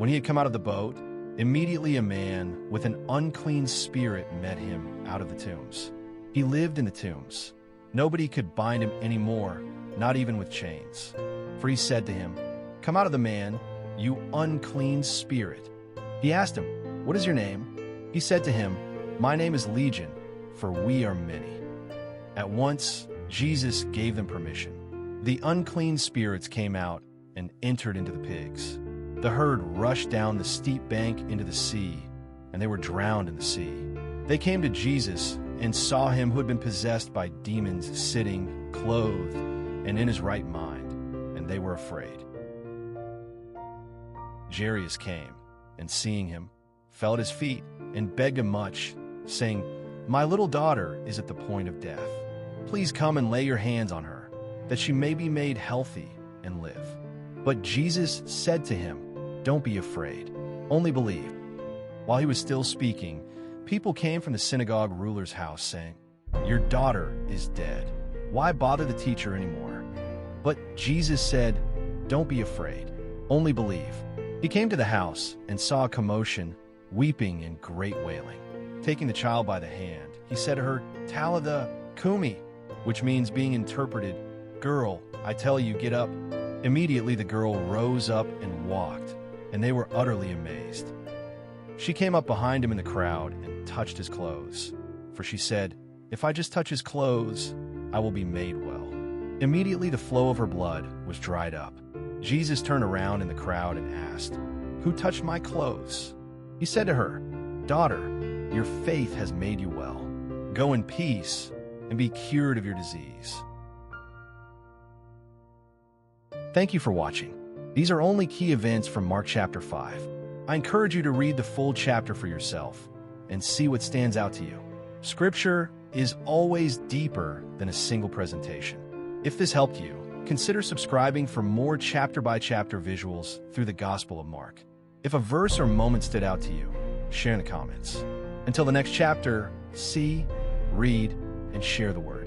When he had come out of the boat, immediately a man with an unclean spirit met him out of the tombs. He lived in the tombs. Nobody could bind him anymore, not even with chains. For he said to him, "Come out of the man, you unclean spirit." He asked him, "What is your name?" He said to him, "My name is Legion, for we are many." At once, Jesus gave them permission. The unclean spirits came out and entered into the pigs. The herd rushed down the steep bank into the sea, and they were drowned in the sea. They came to Jesus and saw him who had been possessed by demons sitting, clothed, and in his right mind, and they were afraid. Jairus came, and seeing him, fell at his feet and begged him much, saying, "My little daughter is at the point of death. Please come and lay your hands on her, that she may be made healthy and live." But Jesus said to him, "Don't be afraid, only believe." While he was still speaking, people came from the synagogue ruler's house, saying, "Your daughter is dead. Why bother the teacher anymore?" But Jesus said, "Don't be afraid, only believe." He came to the house and saw a commotion, weeping and great wailing. Taking the child by the hand, he said to her, "Talitha cumi," which means, being interpreted, "Girl, I tell you, get up." Immediately the girl rose up and walked, and they were utterly amazed. She came up behind him in the crowd and touched his clothes, for she said, "If I just touch his clothes, I will be made well." Immediately the flow of her blood was dried up. Jesus turned around in the crowd and asked, "Who touched my clothes?" He said to her, "Daughter, your faith has made you well. Go in peace and be cured of your disease." Thank you for watching. These are only key events from Mark chapter 5. I encourage you to read the full chapter for yourself and see what stands out to you. Scripture is always deeper than a single presentation. If this helped you, consider subscribing for more chapter-by-chapter visuals through the Gospel of Mark. If a verse or moment stood out to you, share in the comments. Until the next chapter, see, read, and share the Word.